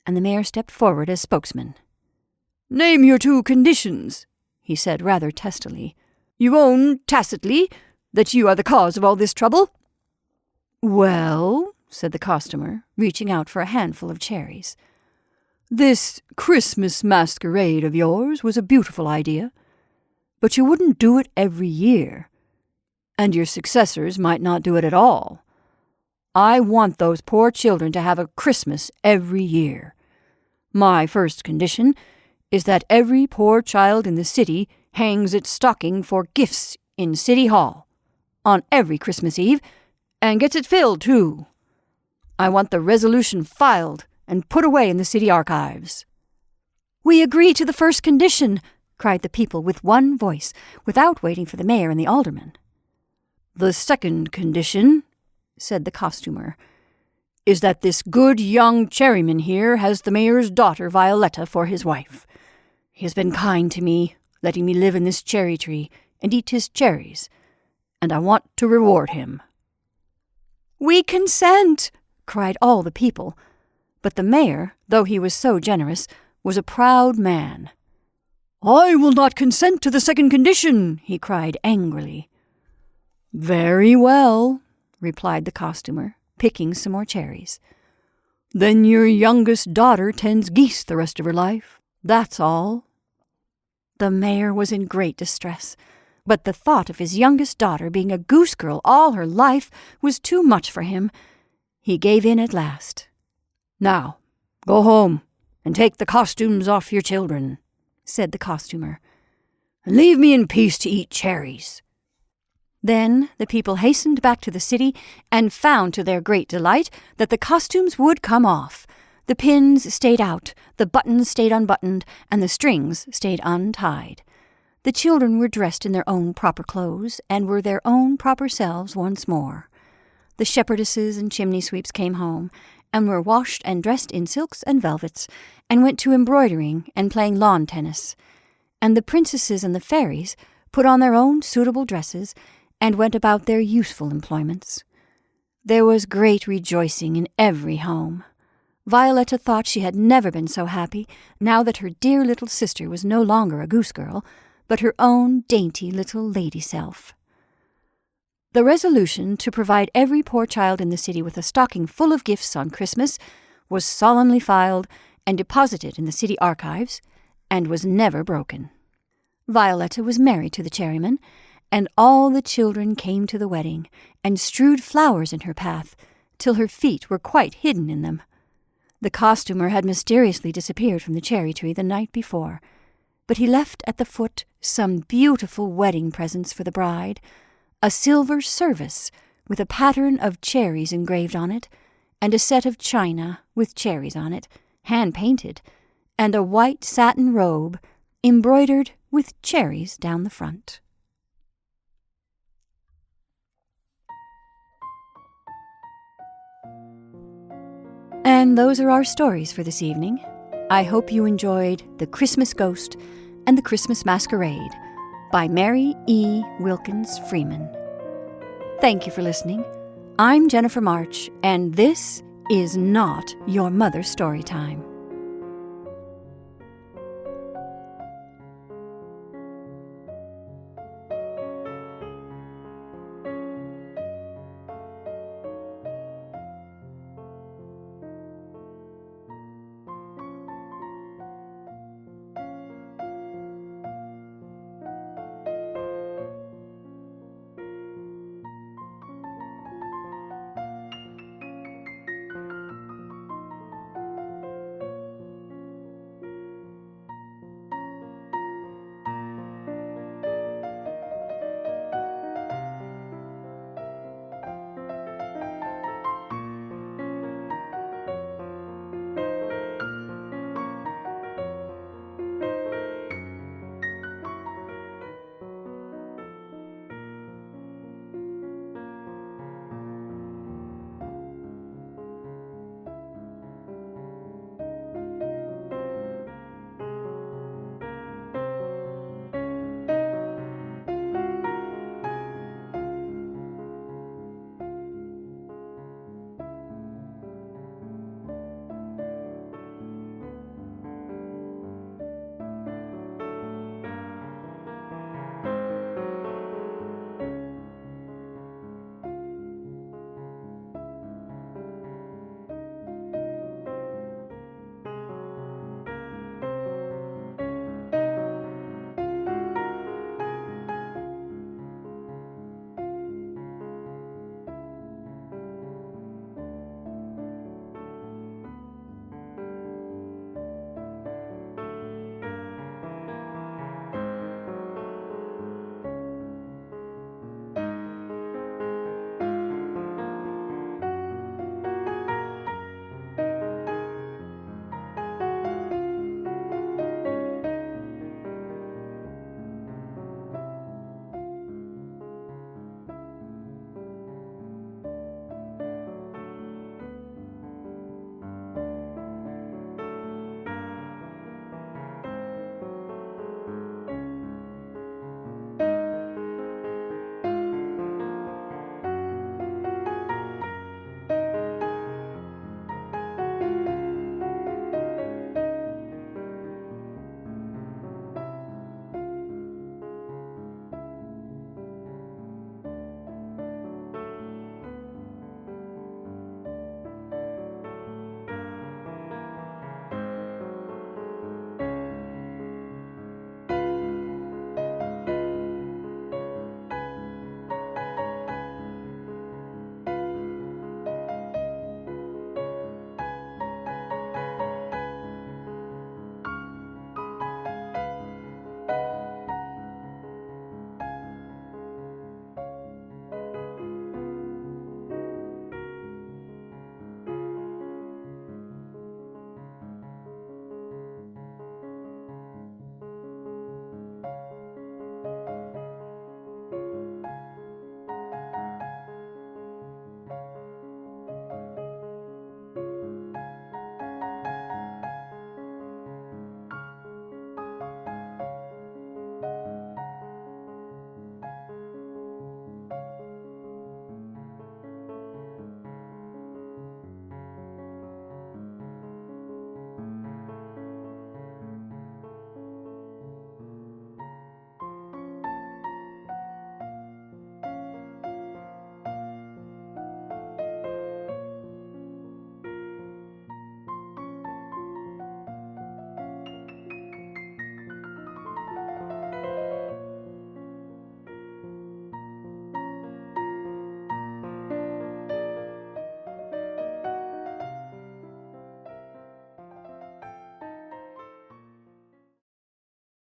and the mayor stepped forward as spokesman. "Name your 2 conditions," he said rather testily. "You own, tacitly, that you are the cause of all this trouble?" "Well," said the costumer, reaching out for a handful of cherries, "this Christmas masquerade of yours was a beautiful idea, but you wouldn't do it every year, and your successors might not do it at all. I want those poor children to have a Christmas every year. My first condition is that every poor child in the city hangs its stocking for gifts in City Hall on every Christmas Eve, and gets it filled, too. I want the resolution filed and put away in the city archives." "We agree to the first condition," cried the people with one voice, without waiting for the mayor and the aldermen. "The second condition," said the costumer, "is that this good young cherryman here has the mayor's daughter Violetta for his wife. He has been kind to me, letting me live in this cherry tree and eat his cherries, and I want to reward him." "We consent," cried all the people, but the mayor, though he was so generous, was a proud man. "I will not consent to the second condition," he cried angrily. "Very well," replied the costumer, picking some more cherries. "Then your youngest daughter tends geese the rest of her life. That's all." The mayor was in great distress, but the thought of his youngest daughter being a goose girl all her life was too much for him. He gave in at last. "Now, go home and take the costumes off your children," said the costumer, "and leave me in peace to eat cherries." Then the people hastened back to the city and found to their great delight that the costumes would come off. The pins stayed out, the buttons stayed unbuttoned, and the strings stayed untied. The children were dressed in their own proper clothes and were their own proper selves once more. The shepherdesses and chimney-sweeps came home, and were washed and dressed in silks and velvets, and went to embroidering and playing lawn tennis. And the princesses and the fairies put on their own suitable dresses, and went about their useful employments. There was great rejoicing in every home. Violetta thought she had never been so happy, now that her dear little sister was no longer a goose girl, but her own dainty little lady self. The resolution to provide every poor child in the city with a stocking full of gifts on Christmas was solemnly filed and deposited in the city archives, and was never broken. Violetta was married to the cherryman, and all the children came to the wedding, and strewed flowers in her path, till her feet were quite hidden in them. The costumer had mysteriously disappeared from the cherry tree the night before, but he left at the foot some beautiful wedding presents for the bride, a silver service with a pattern of cherries engraved on it, and a set of china with cherries on it, hand-painted, and a white satin robe embroidered with cherries down the front. And those are our stories for this evening. I hope you enjoyed The Christmas Ghost and The Christmas Masquerade by Mary E. Wilkins Freeman. Thank you for listening. I'm Jennifer March, and this is not your mother's story time.